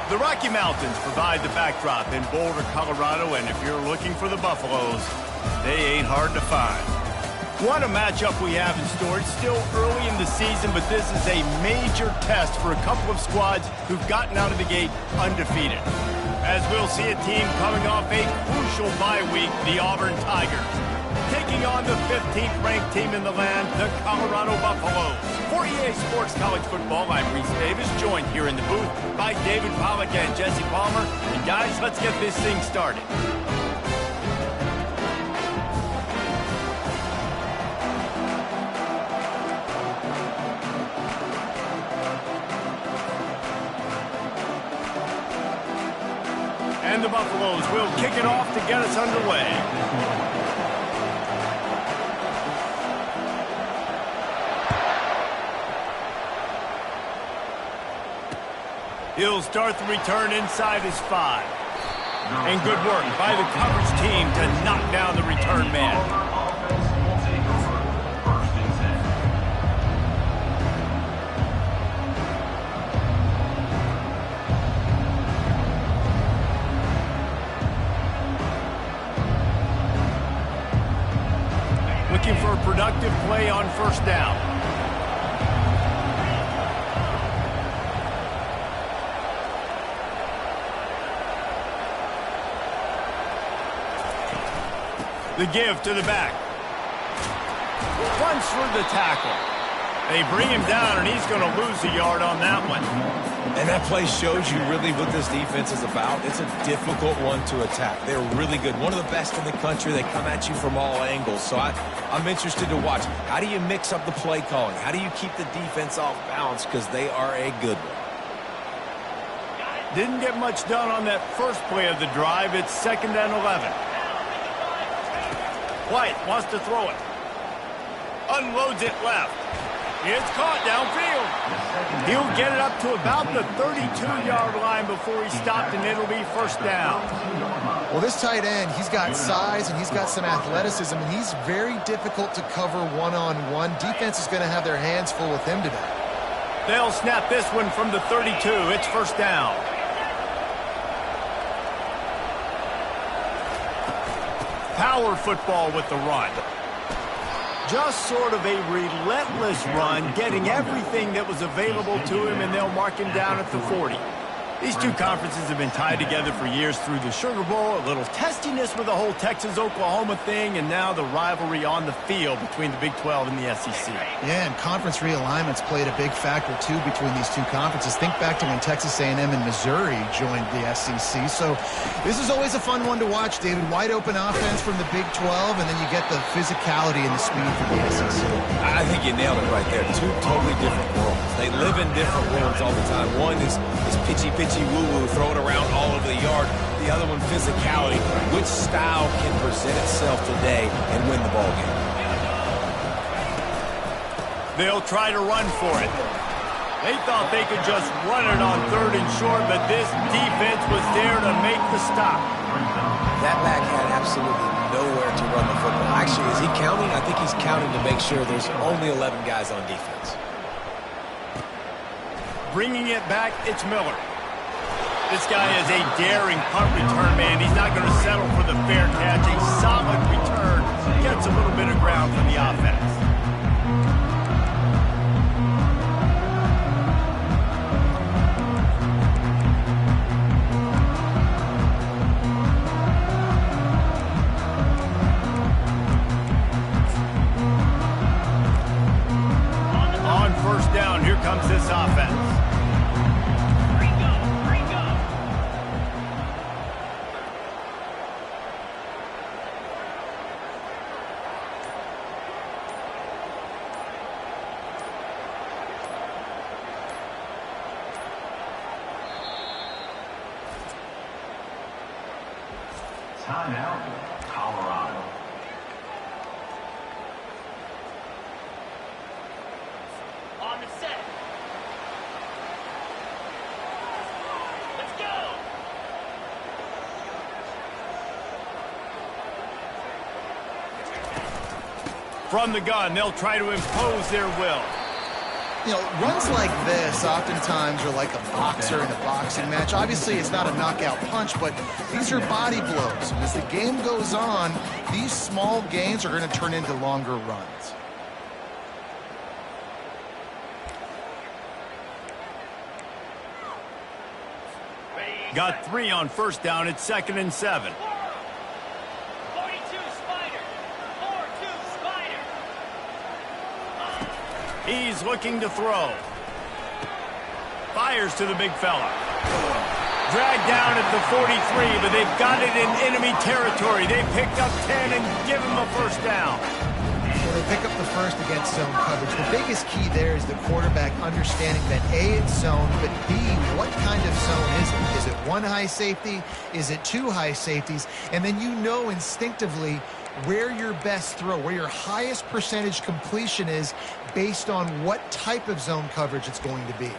The Rocky Mountains provide the backdrop in Boulder, Colorado, and if you're looking for the Buffaloes, they ain't hard to find. What a matchup we have in store. It's still early in the season, but this is a major test for a couple of squads who've gotten out of the gate undefeated. As we'll see a team coming off a crucial bye week, the Auburn Tigers, taking on the 15th ranked team in the land, the Colorado Buffaloes. For EA Sports College Football, I'm Reese Davis, joined here in the booth by David Pollack and Jesse Palmer. And guys, let's get this thing started. And the Buffaloes will kick it off to get us underway. He'll start the return inside his 5. And good work by the coverage team to knock down the return man. Looking for a productive play on first down. The give to the back. Runs through the tackle. They bring him down, and he's going to lose a yard on that one. And that play shows you really what this defense is about. It's a difficult one to attack. They're really good. One of the best in the country. They come at you from all angles. So I'm interested to watch. How do you mix up the play calling? How do you keep the defense off balance? Because they are a good one. Didn't get much done on that first play of the drive. It's 2nd and 11. White wants to throw it. Unloads it left. It's caught downfield. He'll get it up to about the 32-yard line before he stopped, and it'll be first down. Well, this tight end, he's got size and he's got some athleticism, and he's very difficult to cover one-on-one. Defense is going to have their hands full with him today. They'll snap this one from the 32. It's first down. Power football with the run. Just sort of a relentless run, getting everything that was available to him, and they'll mark him down at the 40. These two conferences have been tied together for years through the Sugar Bowl, a little testiness with the whole Texas-Oklahoma thing, and now the rivalry on the field between the Big 12 and the SEC. Yeah, and conference realignments played a big factor, too, between these two conferences. Think back to when Texas A&M and Missouri joined the SEC. So this is always a fun one to watch, David. Wide open offense from the Big 12, and then you get the physicality and the speed from the SEC. I think you nailed it right there. Two totally different worlds. They live in different worlds all the time. One is pitchy woo-woo, throw it around all over the yard. The other one, physicality. Which style can present itself today and win the ball game? They'll try to run for it. They thought they could just run it on 3rd and short, but this defense was there to make the stop. That back had absolutely nowhere to run the football. Actually, is he counting? I think he's counting to make sure there's only 11 guys on defense. Bringing it back, it's Miller. This guy is a daring punt return man. He's not going to settle for the fair catch. A solid return. Gets a little bit of ground from the offense. On first down, here comes this offense. Timeout, Colorado. On the set. Let's go. From the gun, they'll try to impose their will. You know, runs like this oftentimes are like a boxer in a boxing match. Obviously, it's not a knockout punch, but these are body blows. And as the game goes on, these small gains are going to turn into longer runs. Got 3 on first down. It's 2nd and 7. 42 Spider. 4-2 Spider. He's looking to throw. Fires to the big fella. Dragged down at the 43, but they've got it in enemy territory. They picked up 10 and give him a first down. Well, they pick up the first against zone coverage. The biggest key there is the quarterback understanding that A, it's zone, but B, what kind of zone is it? Is it one high safety? Is it 2 high safeties? And then you know instinctively where your best throw, where your highest percentage completion is based on what type of zone coverage it's going to be.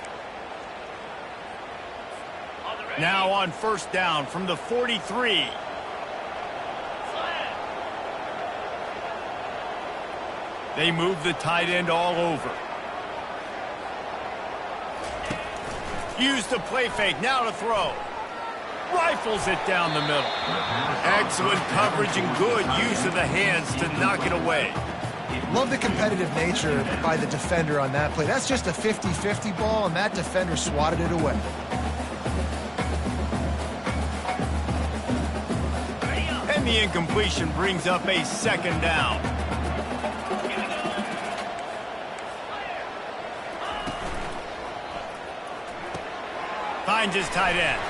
Now on first down from the 43. They move the tight end all over. Use the play fake, now to throw. Rifles it down the middle. Excellent coverage and good use of the hands to knock it away. Love the competitive nature by the defender on that play. That's just a 50-50 ball, and that defender swatted it away. And the incompletion brings up a 2nd down. Finds his tight end.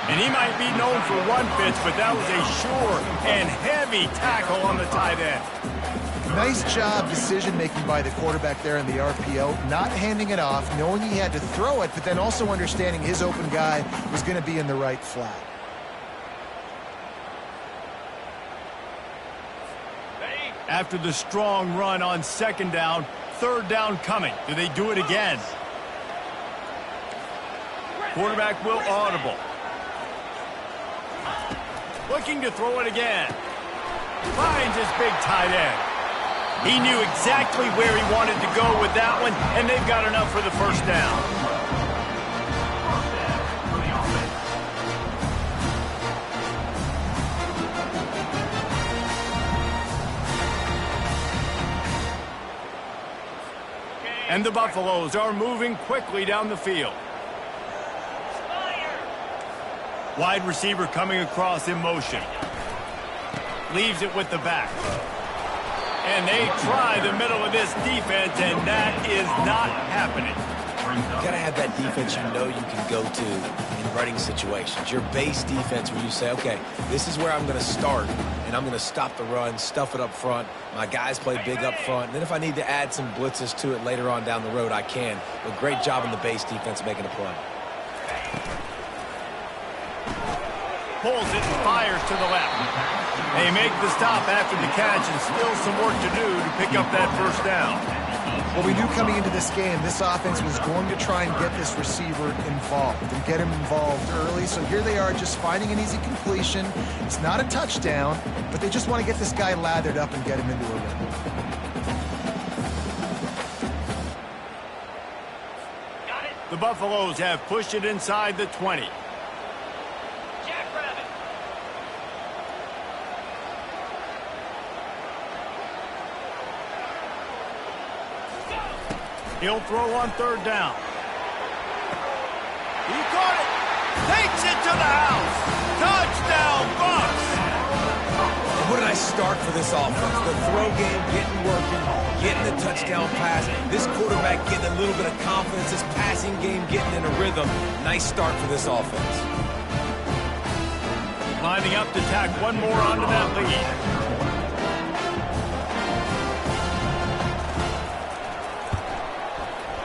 And he might be known for run fits, but that was a sure and heavy tackle on the tight end. Nice job decision-making by the quarterback there in the RPO, not handing it off, knowing he had to throw it, but then also understanding his open guy was going to be in the right flat. After the strong run on 2nd down, 3rd down coming. Do they do it again? Quarterback will audible. Looking to throw it again. Finds his big tight end. He knew exactly where he wanted to go with that one, and they've got enough for the first down. And the Buffaloes are moving quickly down the field. Wide receiver coming across in motion. Leaves it with the back. And they try the middle of this defense, and that is not happening. You got to have that defense you know you can go to in running situations. Your base defense where you say, okay, this is where I'm going to start, and I'm going to stop the run, stuff it up front. My guys play big up front. And then if I need to add some blitzes to it later on down the road, I can. But great job in the base defense making a play. Pulls it and fires to the left. They make the stop after the catch, and still some work to do to pick up that first down. Well, we knew coming into this game, this offense was going to try and get this receiver involved and get him involved early. So here they are just finding an easy completion. It's not a touchdown, but they just want to get this guy lathered up and get him into a run. The Buffaloes have pushed it inside the 20. He'll throw on 3rd down. He caught it. Takes it to the house. Touchdown, Bucks. What did I start for this offense? The throw game getting working, getting the touchdown pass. This quarterback getting a little bit of confidence. This passing game getting in a rhythm. Nice start for this offense. Lining up to tack one more onto that lead.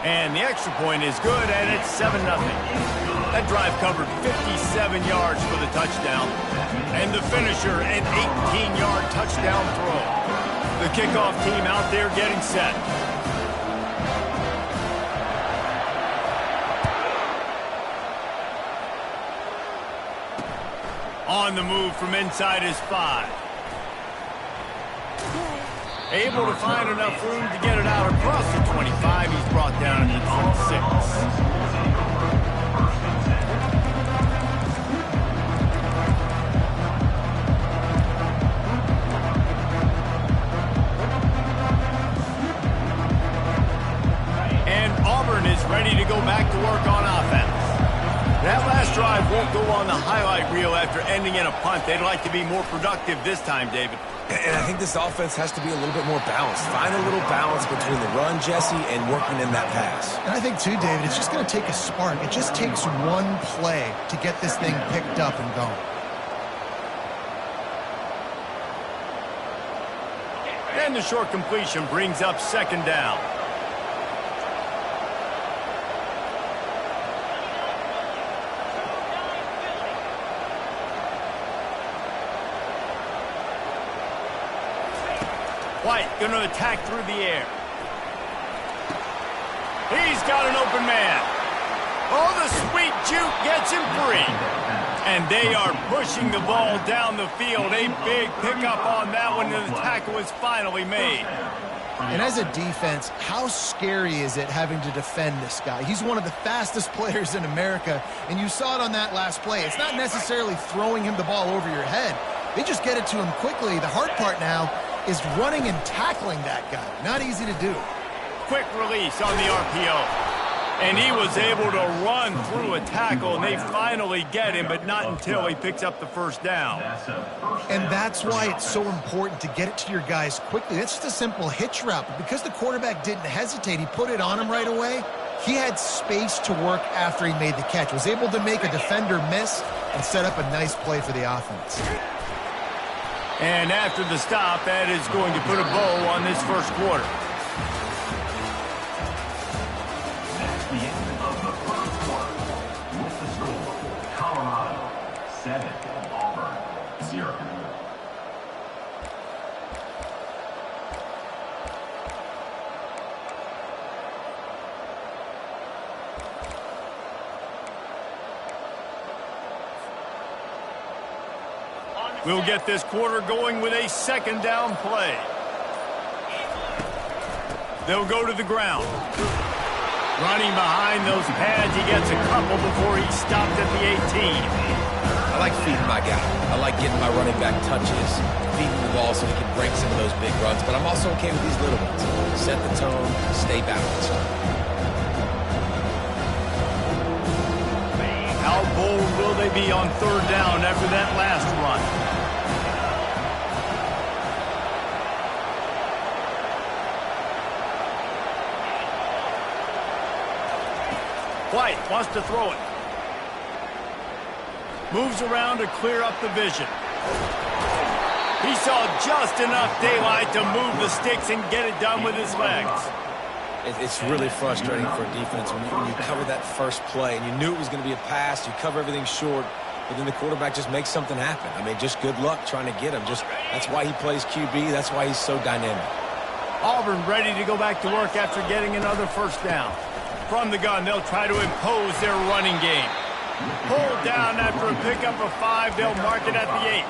And the extra point is good, and it's 7-0. That drive covered 57 yards for the touchdown. And the finisher, an 18-yard touchdown throw. The kickoff team out there getting set. On the move from inside his 5. Able to find enough room to get it out across the 25. He's brought down to the 26. Is ready to go back to work on offense. That last drive won't go on the highlight reel after ending in a punt. They'd like to be more productive this time, David. And I think this offense has to be a little bit more balanced. Find a little balance between the run, Jesse, and working in that pass. And I think, too, David, it's just going to take a spark. It just takes one play to get this thing picked up and going. And the short completion brings up second down. White going to attack through the air. He's got an open man. Oh, the sweet juke gets him free. And they are pushing the ball down the field. A big pickup on that one, and the tackle is finally made. And as a defense, how scary is it having to defend this guy? He's one of the fastest players in America, and you saw it on that last play. It's not necessarily throwing him the ball over your head. They just get it to him quickly. The hard part now is running and tackling that guy. Not easy to do. Quick release on the RPO. And he was able to run through a tackle, and they finally get him, but not until he picks up the first down. And that's why it's so important to get it to your guys quickly. That's just a simple hitch route. But because the quarterback didn't hesitate, he put it on him right away. He had space to work after he made the catch. Was able to make a defender miss and set up a nice play for the offense. And after the stop, that is going to put a bow on this first quarter. That's the end of the first quarter. With the score, Colorado 7, Auburn 0. We'll get this quarter going with a second down play. They'll go to the ground. Running behind those pads, he gets a couple before he's stopped at the 18. I like feeding my guy. I like getting my running back touches, feeding the ball so he can break some of those big runs, but I'm also okay with these little ones. Set the tone, stay balanced. How bold will they be on third down after that last run? White wants to throw it. Moves around to clear up the vision. He saw just enough daylight to move the sticks and get it done with his legs. It's really frustrating for a defense when you cover that first play and you knew it was going to be a pass, you cover everything short, but then the quarterback just makes something happen. I mean, just good luck trying to get him. That's why he plays QB. That's why he's so dynamic. Auburn ready to go back to work after getting another first down. From the gun, they'll try to impose their running game. Pulled down after a pickup of 5. They'll mark it at the 8.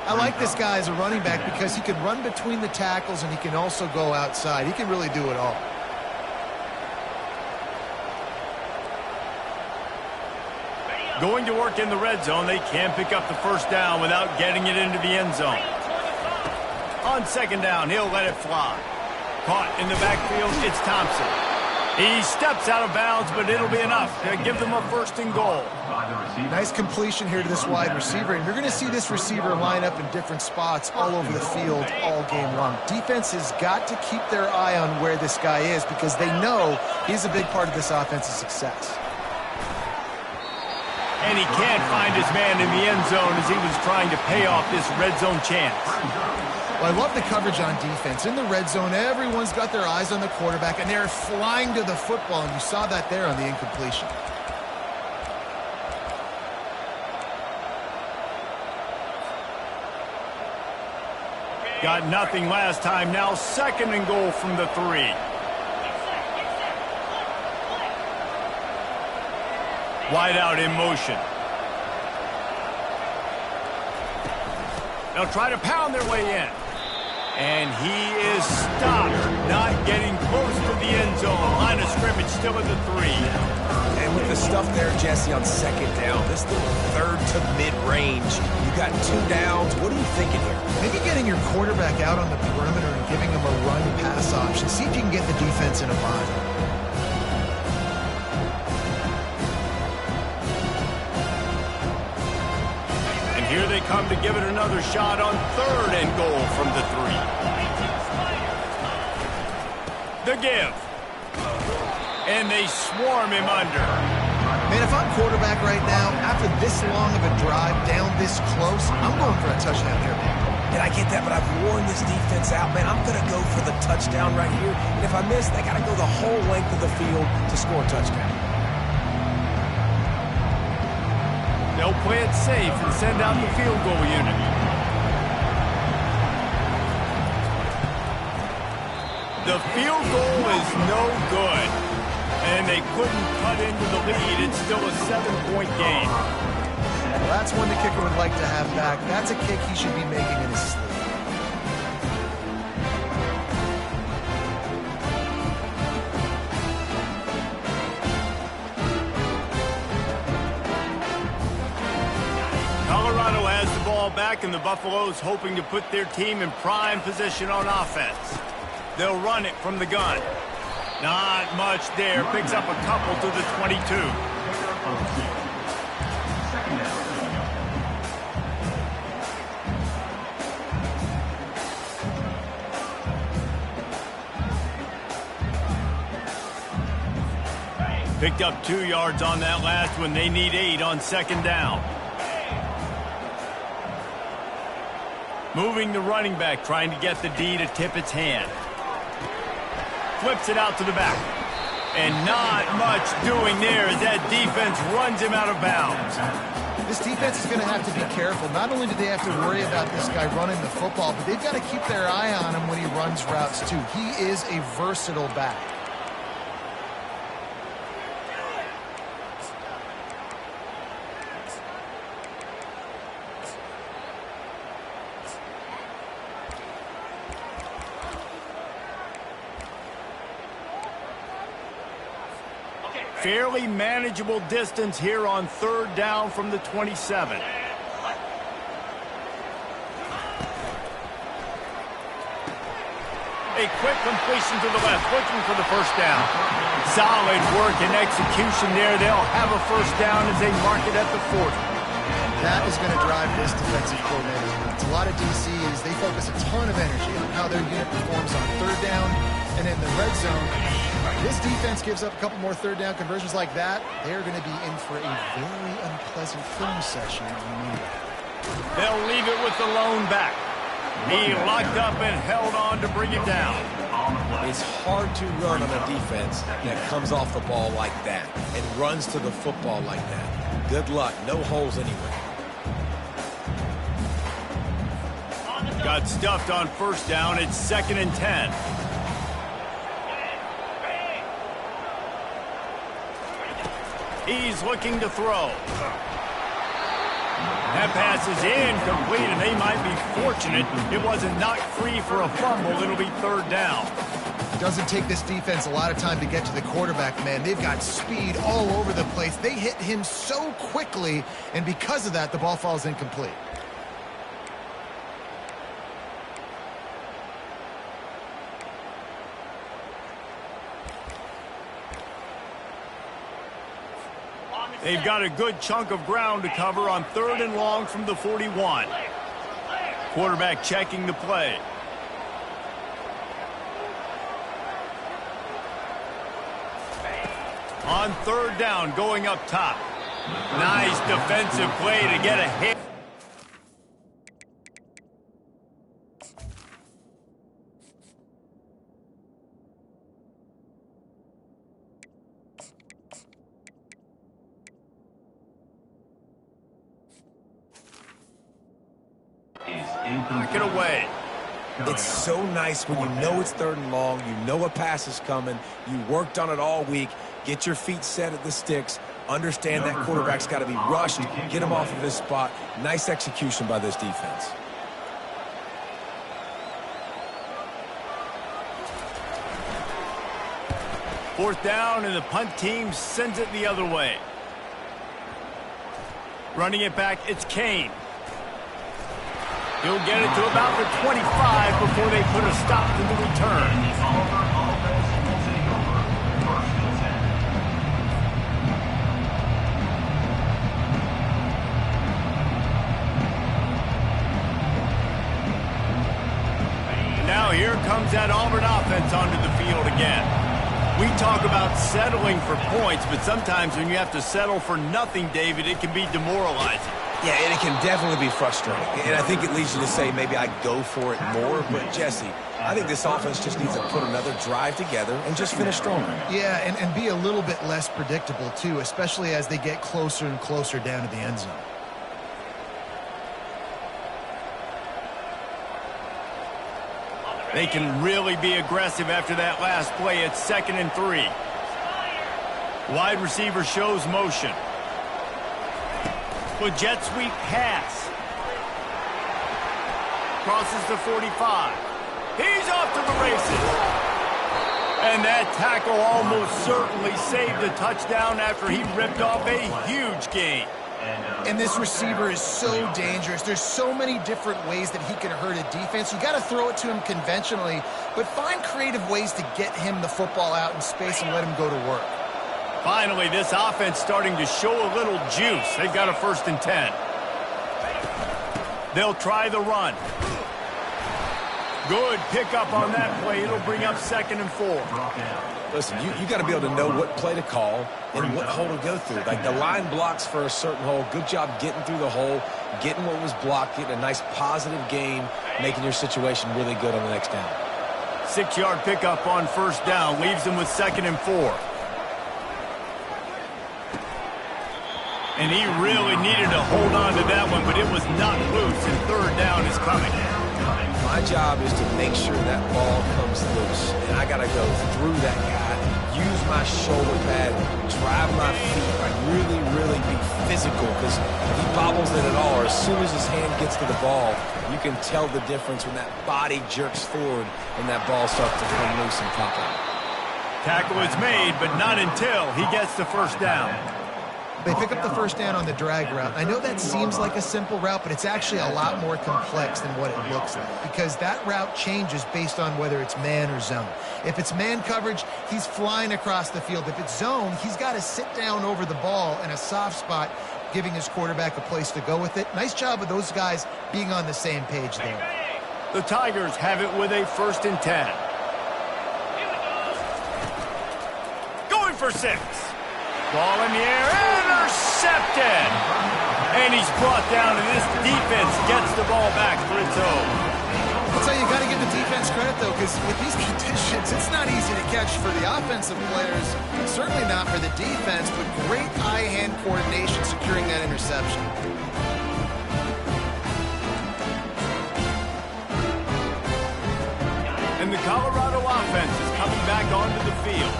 I like this guy as a running back because he can run between the tackles and he can also go outside. He can really do it all. Going to work in the red zone, they can pick up the first down without getting it into the end zone. On second down, he'll let it fly. Caught in the backfield, it's Thompson. He steps out of bounds, but it'll be enough to give them a first and goal. Nice completion here to this wide receiver, and you're going to see this receiver line up in different spots all over the field all game long. Defense has got to keep their eye on where this guy is because they know he's a big part of this offense's success. And he can't find his man in the end zone as he was trying to pay off this red zone chance. Well, I love the coverage on defense. In the red zone, everyone's got their eyes on the quarterback, and they're flying to the football, and you saw that there on the incompletion. Got nothing last time. Now second and goal from the 3. Wide out in motion. They'll try to pound their way in. And he is stopped, not getting close to the end zone. Line of scrimmage still at the 3. And with the stuff there, Jesse, on second down, this little third to mid-range, you got 2 downs. What are you thinking here? Maybe getting your quarterback out on the perimeter and giving him a run-pass option. See if you can get the defense in a bind. And here they come to give it another shot on 3rd and goal from the 3. The give. And they swarm him under. Man, if I'm quarterback right now, after this long of a drive down this close, I'm going for a touchdown here, man. And I get that, but I've worn this defense out, man. I'm going to go for the touchdown right here. And if I miss, they got to go the whole length of the field to score a touchdown. They'll play it safe and send out the field goal unit. The field goal is no good. And they couldn't cut into the lead. It's still a 7-point game. Well, that's one the kicker would like to have back. That's a kick he should be making in his sleep. Colorado has the ball back, and the Buffaloes hoping to put their team in prime position on offense. They'll run it from the gun. Not much there. Picks up a couple to the 22. Picked up 2 yards on that last one. They need 8 on 2nd down. Moving the running back, trying to get the D to tip its hand. Flips it out to the back. And not much doing there as that defense runs him out of bounds. This defense is going to have to be careful. Not only do they have to worry about this guy running the football, but they've got to keep their eye on him when he runs routes too. He is a versatile back. Fairly manageable distance here on 3rd down from the 27. A quick completion to the left, looking for the 1st down. Solid work and execution there. They'll have a 1st down as they mark it at the 40. That is going to drive this defensive coordinator nuts. A lot of DCs, they focus a ton of energy on how their unit performs on 3rd down and in the red zone. This defense gives up a couple more 3rd down conversions like that. They're going to be in for a very unpleasant film session on Monday. They'll leave it with the lone back. He locked up and held on to bring it down. It's hard to run on a defense that comes off the ball like that and runs to the football like that. Good luck. No holes anywhere. Got stuffed on 1st down. It's 2nd and 10. He's looking to throw. That pass is incomplete, and they might be fortunate it wasn't knocked free for a fumble. It'll be 3rd down. It doesn't take this defense a lot of time to get to the quarterback, man. They've got speed all over the place. They hit him so quickly, and because of that, the ball falls incomplete. They've got a good chunk of ground to cover on 3rd and long from the 41. Quarterback checking the play. On 3rd down, going up top. Nice defensive play to get a hit. Knock it away. It's so nice when you know it's 3rd and long, you know a pass is coming, you worked on it all week, get your feet set at the sticks, understand that quarterback's got to be rushed, get him off of his spot. Nice execution by this defense. 4th down, and the punt team sends it the other way. Running it back, it's Kane. He'll get it to about the 25 before they put a stop to the return. Now here comes that Auburn offense onto the field again. We talk about settling for points, but sometimes when you have to settle for nothing, David, it can be demoralizing. Yeah, and it can definitely be frustrating. And I think it leads you to say maybe I go for it more. But, Jesse, I think this offense just needs to put another drive together and just finish stronger. Yeah, and be a little bit less predictable, too, especially as they get closer and closer down to the end zone. They can really be aggressive after that last play. It's 2nd and 3. Wide receiver shows motion. With jet sweep pass. Crosses the 45. He's off to the races. And that tackle almost certainly saved the touchdown after he ripped off a huge gain. And this receiver is so dangerous. There's so many different ways that he can hurt a defense. You got to throw it to him conventionally, but find creative ways to get him the football out in space and let him go to work. Finally, this offense starting to show a little juice. They've got a 1st and 10. They'll try the run. Good pickup on that play. It'll bring up 2nd and 4. Listen, you got to be able to know what play to call and what hole to go through. Like the line blocks for a certain hole. Good job getting through the hole, getting what was blocked, getting a nice positive gain, making your situation really good on the next down. 6-yard pickup on 1st down. Leaves them with 2nd and 4. And he really needed to hold on to that one, but it was not loose, and 3rd down is coming. My job is to make sure that ball comes loose, and I got to go through that guy, use my shoulder pad, drive my feet, really be physical, because if he bobbles it at all, or as soon as his hand gets to the ball, you can tell the difference when that body jerks forward and that ball starts to come loose and pop out. Tackle is made, but not until he gets the 1st down. They pick up the 1st down on the drag route. I know that seems like a simple route, but it's actually a lot more complex than what it looks like because that route changes based on whether it's man or zone. If it's man coverage, he's flying across the field. If it's zone, he's got to sit down over the ball in a soft spot, giving his quarterback a place to go with it. Nice job of those guys being on the same page there. The Tigers have it with a 1st and 10. Going for 6. Ball in the air, intercepted! And he's brought down, and this defense gets the ball back for its own. I'll tell you, you got to give the defense credit, though, because with these conditions, it's not easy to catch for the offensive players, certainly not for the defense, but great eye-hand coordination securing that interception. And the Colorado offense is coming back onto the field.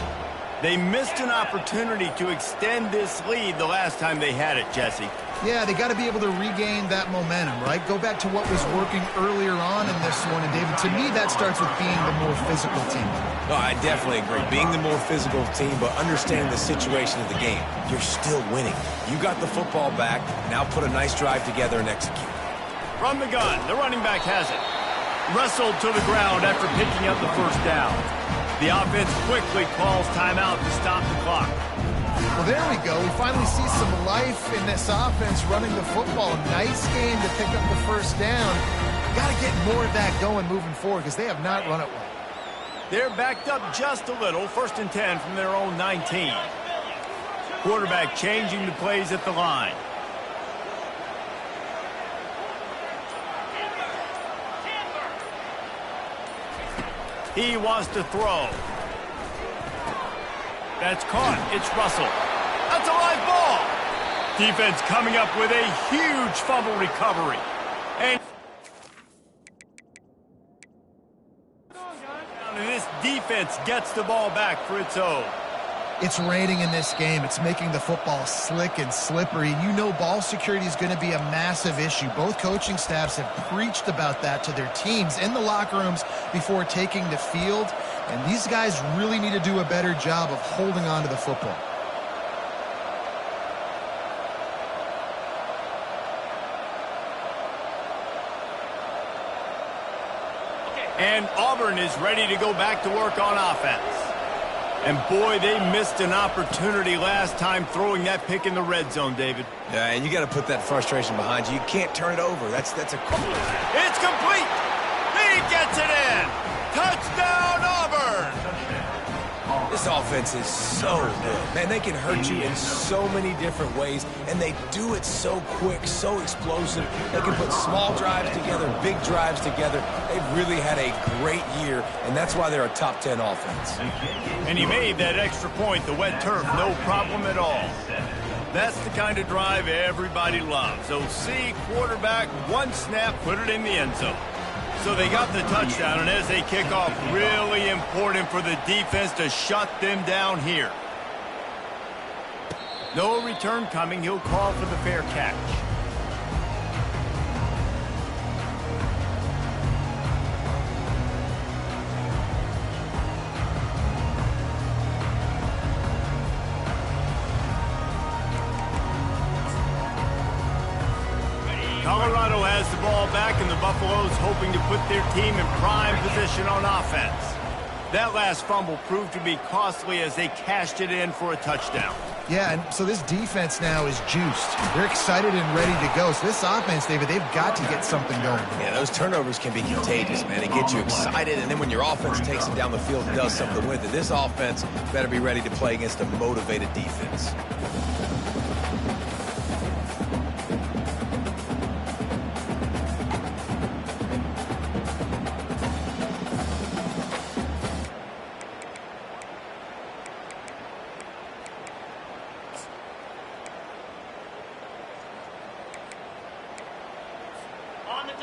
They missed an opportunity to extend this lead the last time they had it, Jesse. Yeah, they got to be able to regain that momentum, right? Go back to what was working earlier on in this one. And, David, to me, that starts with being the more physical team. No, I definitely agree. Being the more physical team, but understanding the situation of the game. You're still winning. You got the football back. Now put a nice drive together and execute. From the gun, the running back has it. Wrestled to the ground after picking up the 1st down. The offense quickly calls timeout to stop the clock. Well, there we go. We finally see some life in this offense running the football. Nice game to pick up the 1st down. Got to get more of that going moving forward because they have not run it well. They're backed up just a little. 1st and 10 from their own 19. Quarterback changing the plays at the line. He wants to throw. That's caught. It's Russell. That's a live ball. Defense coming up with a huge fumble recovery. And this defense gets the ball back for its own. It's raining in this game. It's making the football slick and slippery. You know ball security is going to be a massive issue. Both coaching staffs have preached about that to their teams in the locker rooms before taking the field. And these guys really need to do a better job of holding on to the football. And Auburn is ready to go back to work on offense. And boy, they missed an opportunity last time throwing that pick in the red zone, David. Yeah, and you got to put that frustration behind you. You can't turn it over. That's a... It's complete. He gets it in. Touchdown, Auburn. This offense is so good. Man, they can hurt you in so many different ways, and they do it so quick, so explosive. They can put small drives together, big drives together. They've really had a great year, and that's why they're a top 10 offense. And he made that extra point, the wet turf, no problem at all. That's the kind of drive everybody loves. OC, quarterback, one snap, put it in the end zone. So they got the touchdown, and as they kick off, really important for the defense to shut them down here. No return coming. He'll call for the fair catch. Colorado has the ball back, and the Buffaloes hoping to put their team in prime position on offense. That last fumble proved to be costly as they cashed it in for a touchdown. Yeah, and so this defense now is juiced. They're excited and ready to go. So this offense, David, they've got to get something going. Yeah, those turnovers can be contagious, man. It gets you excited, and then when your offense takes it down the field and does something with it, this offense better be ready to play against a motivated defense.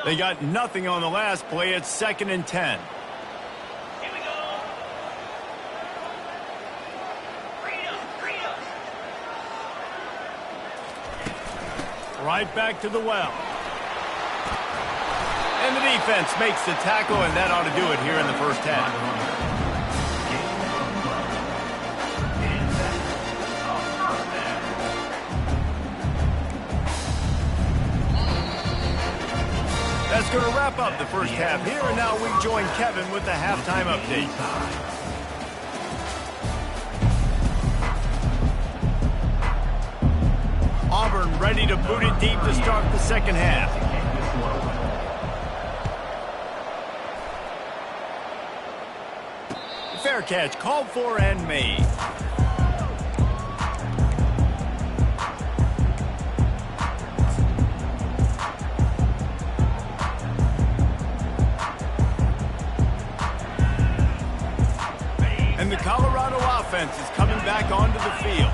They got nothing on the last play. It's 2nd and 10. Here we go. Freedom. Right back to the well. And the defense makes the tackle, and that ought to do it here in the first half. That's going to wrap up the first half here, and now we join Kevin with the halftime update. Auburn ready to boot it deep to start the second half. Fair catch called for and made. And the Colorado offense is coming back onto the field.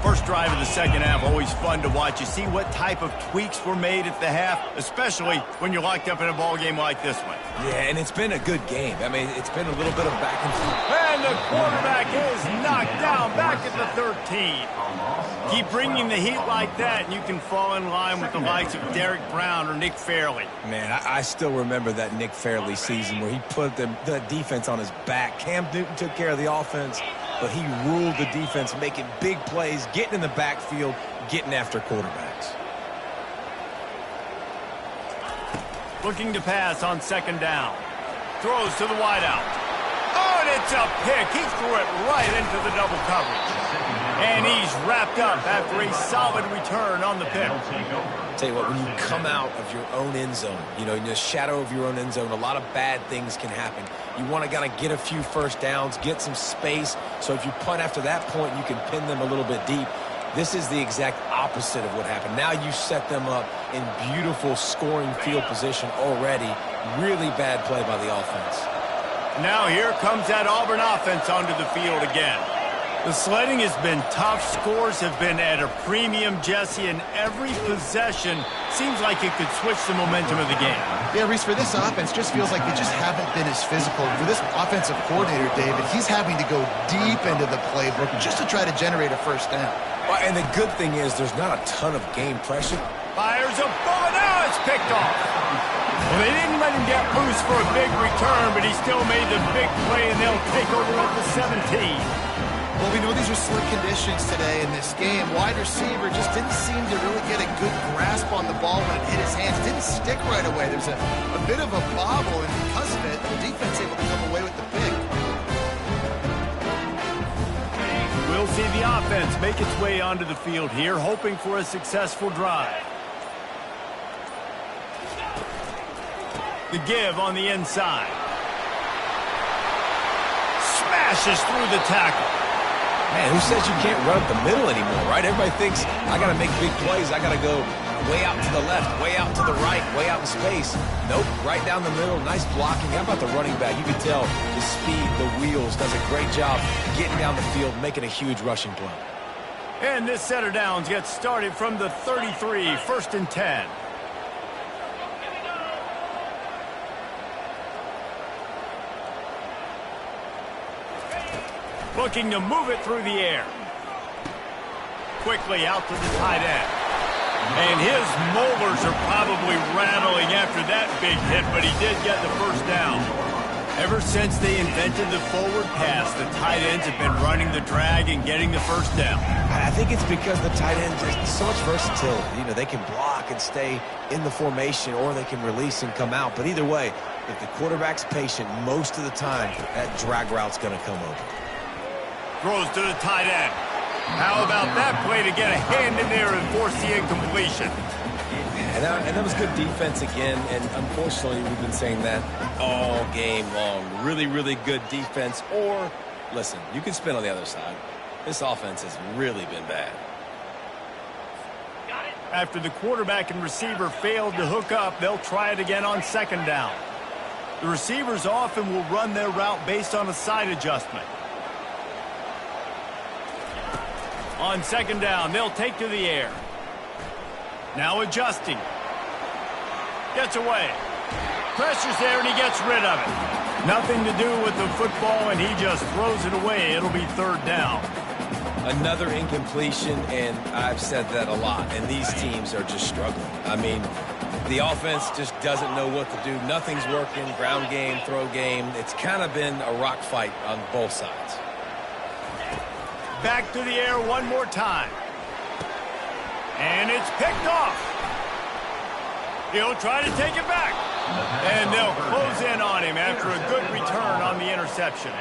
First drive of the second half, always fun to watch. You see what type of tweaks were made at the half, especially when you're locked up in a ball game like this one. Yeah, and it's been a good game. I mean, it's been a little bit of back and forth. And the quarterback is knocked down back at the 13. Keep bringing the heat like that, and you can fall in line with the likes of Derek Brown or Nick Fairley. Man, I still remember that Nick Fairley season where he put the defense on his back. Cam Newton took care of the offense, but he ruled the defense, making big plays, getting in the backfield, getting after quarterbacks. Looking to pass on second down. Throws to the wideout. Oh, and it's a pick. He threw it right into the double coverage. And he's wrapped up after a solid return on the pick. Tell you what, when you come out of your own end zone, you know, in the shadow of your own end zone, a lot of bad things can happen. You want to kind of get a few first downs, get some space, so if you punt after that point, you can pin them a little bit deep. This is the exact opposite of what happened. Now you set them up in beautiful scoring field position already. Really bad play by the offense. Now here comes that Auburn offense onto the field again. The sledding has been tough. Scores have been at a premium, Jesse, and every possession seems like it could switch the momentum of the game. Yeah, Reese, for this offense, just feels like they just haven't been as physical. For this offensive coordinator, David, he's having to go deep into the playbook just to try to generate a first down. Well, and the good thing is there's not a ton of game pressure. Fires a bullet. Now it's picked off. Well, they didn't let him get loose for a big return, but he still made the big play, and they'll take over at the 17. Well, we know these are slick conditions today in this game. Wide receiver just didn't seem to really get a good grasp on the ball when it hit his hands. Didn't stick right away. There's a bit of a bobble, and because of it, the defense able to come away with the pick. We'll see the offense make its way onto the field here, hoping for a successful drive. The give on the inside. Smashes through the tackle. Man, who says you can't run up the middle anymore, right? Everybody thinks, I got to make big plays. I got to go way out to the left, way out to the right, way out in space. Nope, right down the middle. Nice blocking. How about the running back? You can tell the speed, the wheels, does a great job getting down the field, making a huge rushing play. And this set of downs gets started from the 33, 1st and 10. Looking to move it through the air. Quickly out to the tight end. And his molars are probably rattling after that big hit, but he did get the first down. Ever since they invented the forward pass, the tight ends have been running the drag and getting the first down. I think it's because the tight ends have so much versatility. You know, they can block and stay in the formation, or they can release and come out. But either way, if the quarterback's patient most of the time, that drag route's going to come open. Throws to the tight end. How about that play to get a hand in there and force the incompletion? And that was good defense again, and unfortunately we've been saying that all game long. Really, really good defense. Or, listen, you can spin on the other side. This offense has really been bad. After the quarterback and receiver failed to hook up, they'll try it again on 2nd down. The receivers often will run their route based on a side adjustment. On 2nd down, they'll take to the air. Now adjusting. Gets away. Pressure's there, and he gets rid of it. Nothing to do with the football, and he just throws it away. It'll be 3rd down. Another incompletion, and I've said that a lot, and these teams are just struggling. I mean, the offense just doesn't know what to do. Nothing's working. Ground game, throw game. It's kind of been a rock fight on both sides. Back to the air one more time. And it's picked off. He'll try to take it back. And they'll close in on him after a good return on the interception.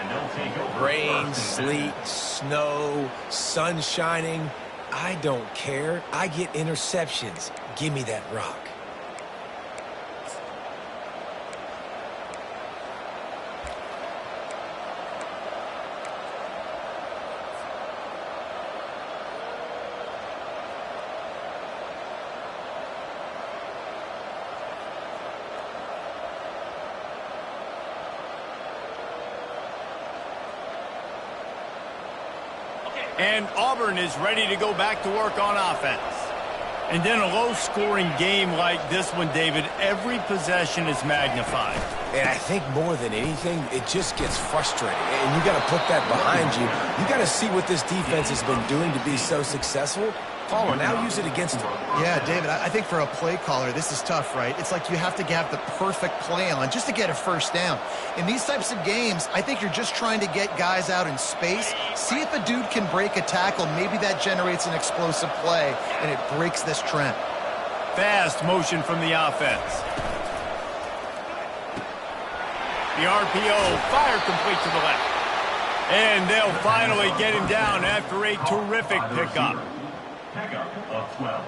Rain, sleet, snow, sun shining. I don't care. I get interceptions. Give me that rock. And Auburn is ready to go back to work on offense. And in a low-scoring game like this one, David, every possession is magnified. And I think more than anything, it just gets frustrating. And you got to put that behind you. You got to see what this defense has been doing to be so successful. Caller, now use it against them. Yeah, David, I think for a play caller, this is tough, right? It's like you have to have the perfect play on just to get a first down. In these types of games, I think you're just trying to get guys out in space, see if a dude can break a tackle. Maybe that generates an explosive play, and it breaks this trend. Fast motion from the offense. The RPO, fire complete to the left. And they'll finally get him down after a terrific pickup. Pickup of 12.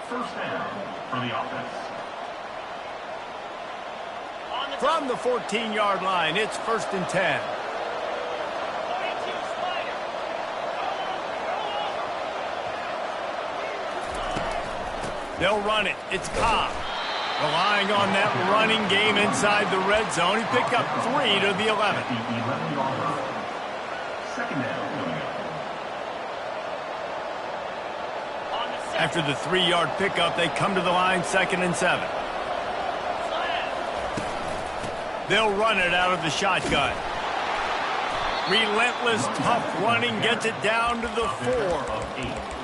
First down for the offense. From the 14-yard line, it's 1st and 10. They'll run it. It's Cobb. Relying on that running game inside the red zone. He picked up 3 to the 11. 11-yard line. 2nd down. After the 3-yard pickup, they come to the line 2nd and 7. They'll run it out of the shotgun. Relentless, tough running gets it down to the 4.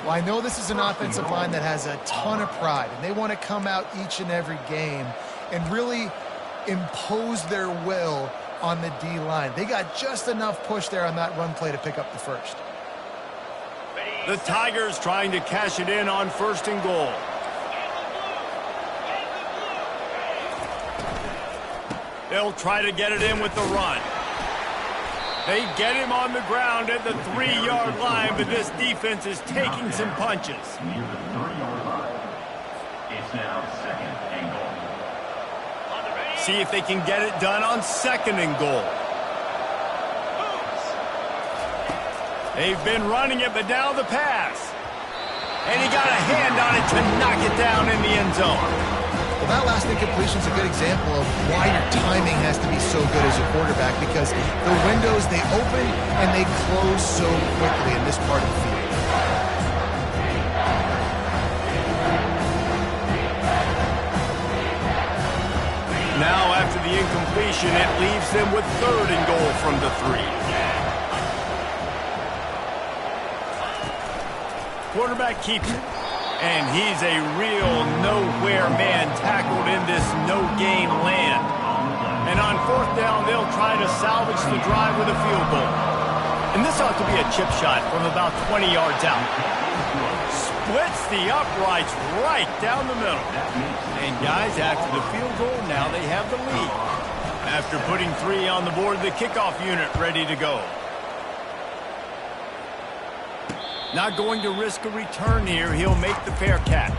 Well, I know this is an offensive line that has a ton of pride, and they want to come out each and every game and really impose their will on the D-line. They got just enough push there on that run play to pick up the first. The Tigers trying to cash it in on 1st and goal. They'll try to get it in with the run. They get him on the ground at the 3-yard line, but this defense is taking some punches. Near the 3-yard line. It's now 2nd and goal. See if they can get it done on 2nd and goal. They've been running it, but now the pass. And he got a hand on it to knock it down in the end zone. Well, that last incompletion is a good example of why your timing has to be so good as a quarterback, because the windows, they open and they close so quickly in this part of the field. Now, after the incompletion, it leaves them with 3rd and goal from the 3. Quarterback keeps it. And he's a real nowhere man tackled in this no-gain land. And on 4th down, they'll try to salvage the drive with a field goal. And this ought to be a chip shot from about 20 yards out. Splits the uprights right down the middle. And guys, after the field goal, now they have the lead. After putting 3 on the board, the kickoff unit ready to go. Not going to risk a return here. He'll make the fair catch.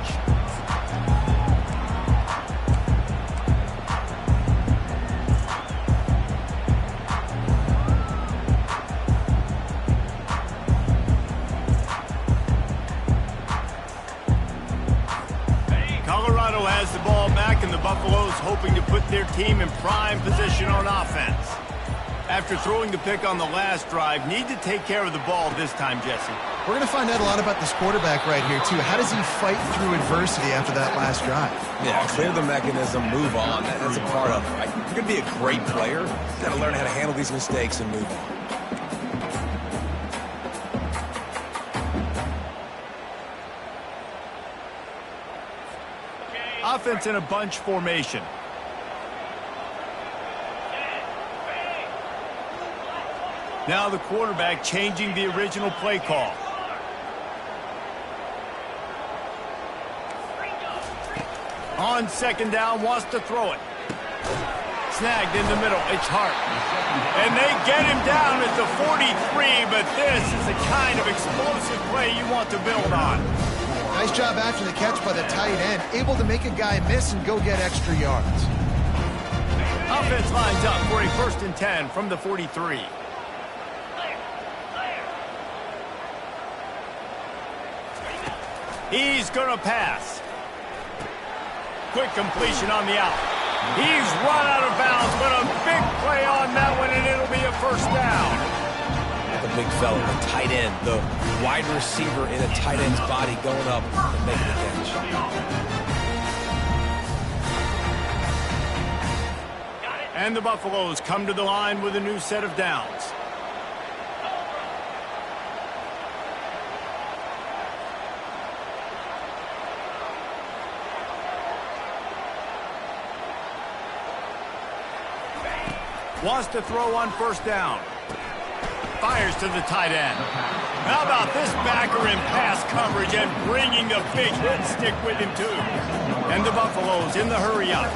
Colorado has the ball back, and the Buffaloes hoping to put their team in prime position on offense. After throwing the pick on the last drive, need to take care of the ball this time, Jesse. We're going to find out a lot about this quarterback right here, too. How does he fight through adversity after that last drive? Yeah, clear the mechanism, move on. That's a part of it, right? You're going to be a great player. You've got to learn how to handle these mistakes and move on. Offense in a bunch formation. Now the quarterback changing the original play call. On 2nd down, wants to throw it. Snagged in the middle, it's Hart. And they get him down at the 43, but this is the kind of explosive play you want to build on. Nice job after the catch by the tight end, able to make a guy miss and go get extra yards. Offense lines up for a 1st and 10 from the 43. He's going to pass. Quick completion on the out. He's run out of bounds, but a big play on that one, and it'll be a 1st down. The big fella, the tight end, the wide receiver in a tight end's body going up and making a catch. And the Buffaloes come to the line with a new set of downs. Wants to throw on 1st down. Fires to the tight end. How about this backer in pass coverage and bringing the big hit stick with him too. And the Buffaloes in the hurry up.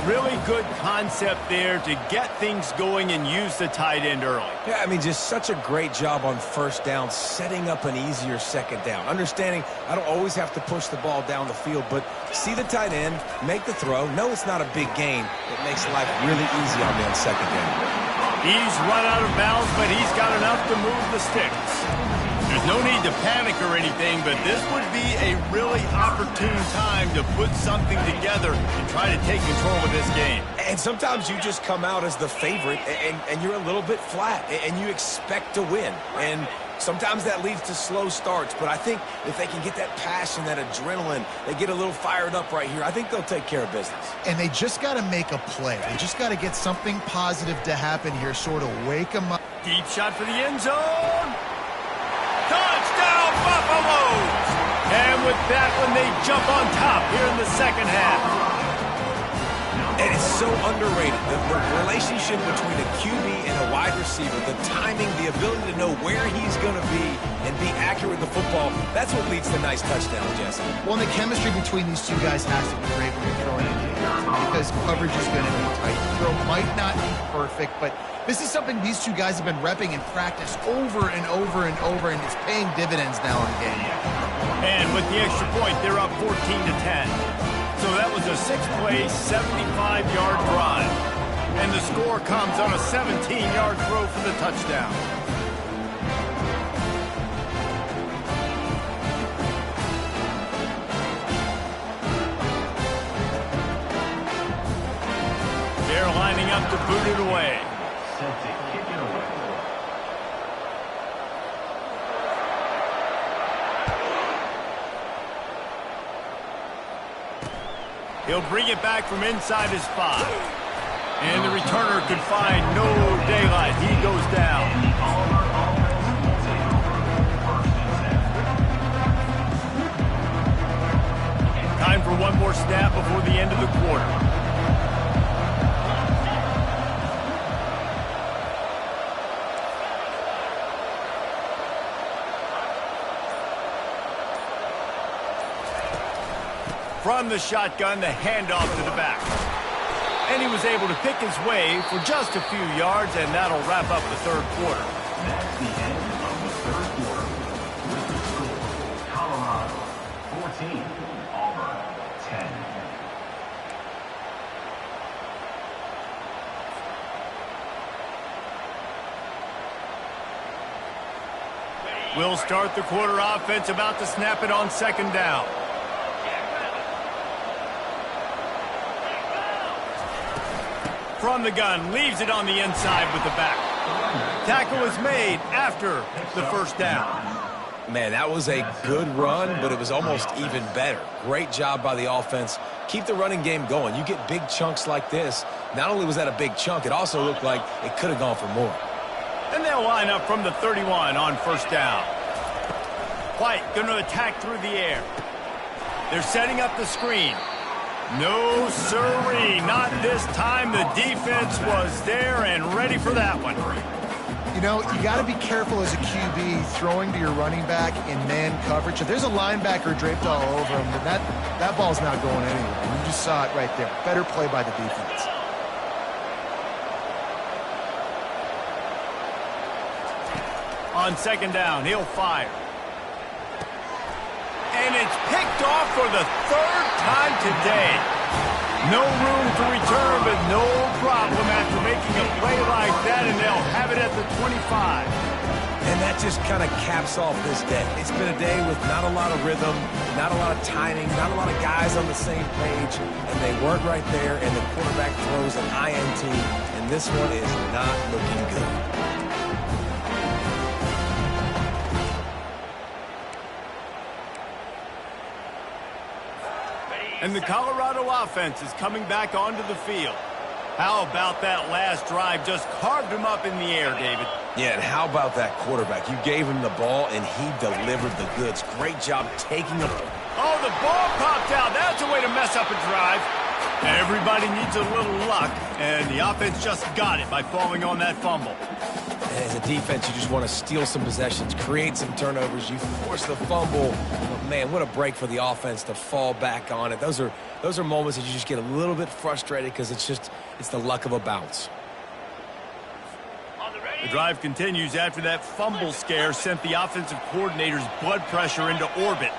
Really good concept there to get things going and use the tight end early. Yeah, I mean, just such a great job on 1st down, setting up an easier 2nd down. Understanding I don't always have to push the ball down the field, but see the tight end, make the throw. No, it's not a big gain. It makes life really easy on me on 2nd down. He's run out of bounds, but he's got enough to move the sticks. There's no need to panic or anything, but this would be a really opportune time to put something together and try to take control of this game. And sometimes you just come out as the favorite, and you're a little bit flat, and you expect to win. And sometimes that leads to slow starts, but I think if they can get that passion, that adrenaline, they get a little fired up right here, I think they'll take care of business. And they just got to make a play. They just got to get something positive to happen here, sort of wake them up. Deep shot for the end zone. Touchdown, Buffaloes! And with that one, they jump on top here in the 2nd half. it's so underrated. The relationship between a QB and a wide receiver, the timing, the ability to know where he's going to be and be accurate with the football, that's what leads to nice touchdowns, Jesse. Well, and the chemistry between these two guys has to be great when you're throwing in games because coverage is going to be tight. The throw might not be perfect, but this is something these two guys have been repping in practice over and over and over, and it's paying dividends now in the game. And with the extra point, they're up 14-10. So that was a 6-play, 75-yard drive. And the score comes on a 17-yard throw for the touchdown. They're lining up to boot it away. Set to kick it away. He'll bring it back from inside his 5. And the returner could find no daylight. He goes down. Time for one more snap before the end of the quarter. From the shotgun, the handoff to the back. And he was able to pick his way for just a few yards, and that'll wrap up the third quarter. That's the end of the third quarter. With the score, Colorado 14, Auburn 10. We'll start the quarter offense about to snap it on second down. From the gun, leaves it on the inside with the back. Tackle is made after the first down. Man, that was a good run, but it was almost even better. Great job by the offense. Keep the running game going. You get big chunks like this. Not only was that a big chunk, it also looked like it could have gone for more. And they'll line up from the 31 on first down. White going to attack through the air. They're setting up the screen. No, sirree, not this time. The defense was there and ready for that one. You know, you got to be careful as a QB throwing to your running back in man coverage. If there's a linebacker draped all over him, then that ball's not going anywhere. You just saw it right there. Better play by the defense. On second down, he'll fire. And it's picked off for the third time today. No room to return, but no problem after making a play like that, and they'll have it at the 25. And that just kind of caps off this day. It's been a day with not a lot of rhythm, not a lot of timing, not a lot of guys on the same page, and they weren't right there, and the quarterback throws an INT, and this one is not looking good. And the Colorado offense is coming back onto the field. How about that last drive? Just carved him up in the air, David. Yeah, and how about that quarterback? You gave him the ball, and he delivered the goods. Great job taking him. Oh, the ball popped out. That's a way to mess up a drive. Everybody needs a little luck, and the offense just got it by falling on that fumble. As a defense, you just want to steal some possessions, create some turnovers. You force the fumble. But man, what a break for the offense to fall back on it. Those are moments that you just get a little bit frustrated because it's the luck of a bounce. The drive continues after that fumble scare sent the offensive coordinator's blood pressure into orbit.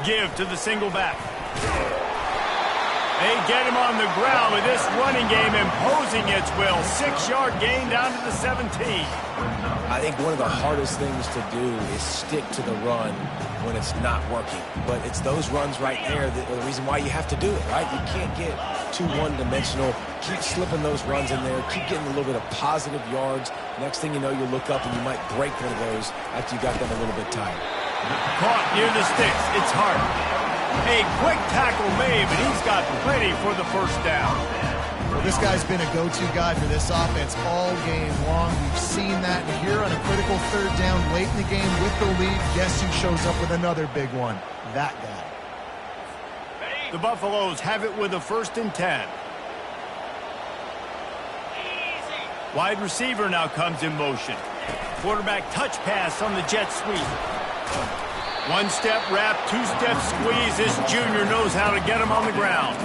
Give to the single back. They get him on the ground with this running game imposing its will. 6-yard gain down to the 17. I think one of the hardest things to do is stick to the run when it's not working. But it's those runs right there that are the reason why you have to do it, right? You can't get too one-dimensional. Keep slipping those runs in there. Keep getting a little bit of positive yards. Next thing you know, you look up and you might break one of those after you got them a little bit tired. Caught near the sticks. It's hard. A quick tackle made, but he's got plenty for the first down. Well, this guy's been a go-to guy for this offense all game long. We've seen that here on a critical third down late in the game with the lead. Guess who shows up with another big one? That guy. The Buffaloes have it with a 1st and 10. Wide receiver now comes in motion. Quarterback touch pass on the jet sweep. 1-step wrap, 2-step squeeze. This junior knows how to get him on the ground.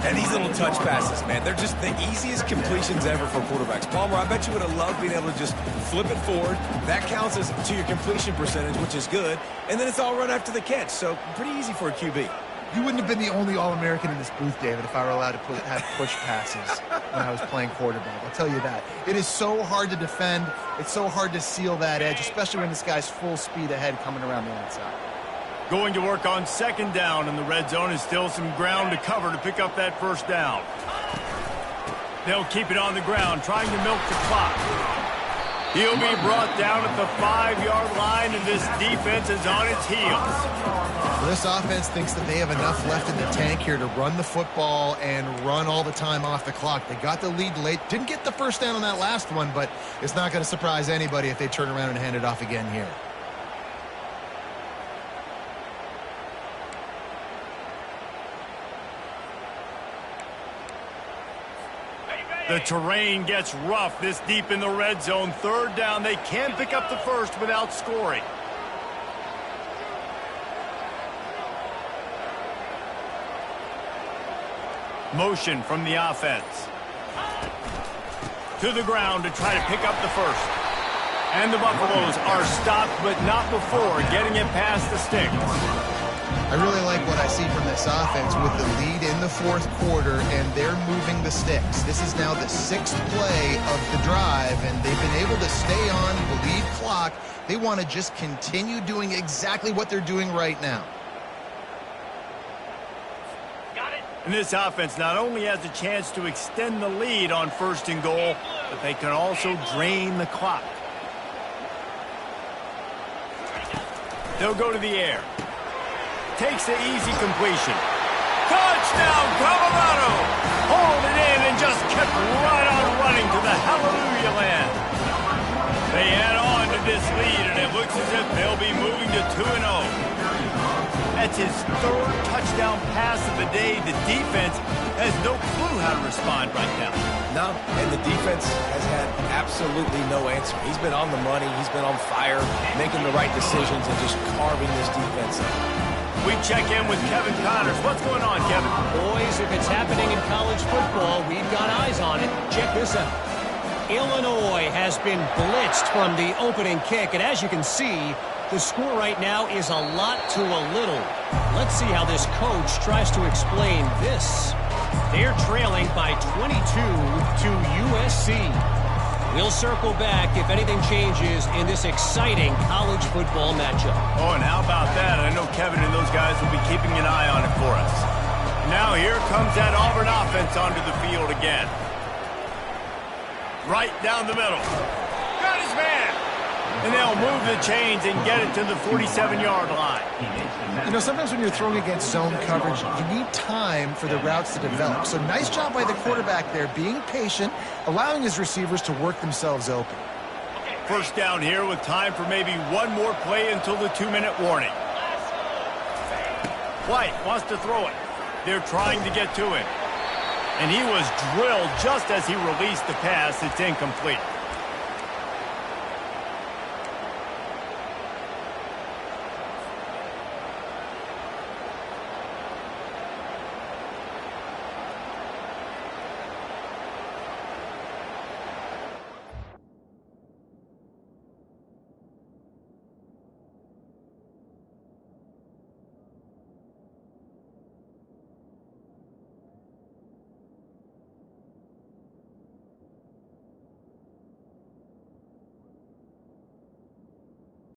And these little touch passes, man, they're just the easiest completions ever for quarterbacks. Palmer, I bet you would have loved being able to just flip it forward. That counts as to your completion percentage, which is good. And then it's all run after the catch, so pretty easy for a QB. You wouldn't have been the only All-American in this booth, David, if I were allowed to have push passes when I was playing quarterback. I'll tell you that. It is so hard to defend. It's so hard to seal that edge, especially when this guy's full speed ahead coming around the outside. Going to work on 2nd down, and the red zone is still some ground to cover to pick up that 1st down. They'll keep it on the ground, trying to milk the clock. He'll be brought down at the 5-yard line, and this defense is on its heels. Well, this offense thinks that they have enough left in the tank here to run the football and run all the time off the clock. They got the lead late. Didn't get the 1st down on that last one, but it's not going to surprise anybody if they turn around and hand it off again here. The terrain gets rough this deep in the red zone. 3rd down. They can pick up the 1st without scoring. Motion from the offense. To the ground to try to pick up the 1st. And the Buffaloes are stopped, but not before getting it past the sticks. I really like what I see from this offense with the lead in the 4th quarter, and they're moving the sticks. This is now the 6th play of the drive, and they've been able to stay on the lead clock. They want to just continue doing exactly what they're doing right now. Got it. And this offense not only has a chance to extend the lead on 1st and goal, but they can also drain the clock. They'll go to the air. Takes the easy completion. Touchdown, Colorado! Hauled it in and just kept right on running to the hallelujah land. They add on to this lead, and it looks as if they'll be moving to 2-0. That's his 3rd touchdown pass of the day. The defense has no clue how to respond right now. No, and the defense has had absolutely no answer. He's been on the money. He's been on fire, making the right decisions and just carving this defense up. We check in with Kevin Connors. What's going on, Kevin? Boys, if it's happening in college football, we've got eyes on it. Check this out. Illinois has been blitzed from the opening kick, and as you can see, the score right now is a lot to a little. Let's see how this coach tries to explain this. They're trailing by 22 to USC. We'll circle back if anything changes in this exciting college football matchup. Oh, and how about that? I know Kevin and those guys will be keeping an eye on it for us. Now here comes that Auburn offense onto the field again. Right down the middle. Got his man. And they'll move the chains and get it to the 47-yard line. You know, sometimes when you're throwing against zone coverage, you need time for the routes to develop. So nice job by the quarterback there, being patient, allowing his receivers to work themselves open. 1st down here with time for maybe one more play until the 2-minute warning. White wants to throw it. They're trying to get to him. And he was drilled just as he released the pass. It's incomplete.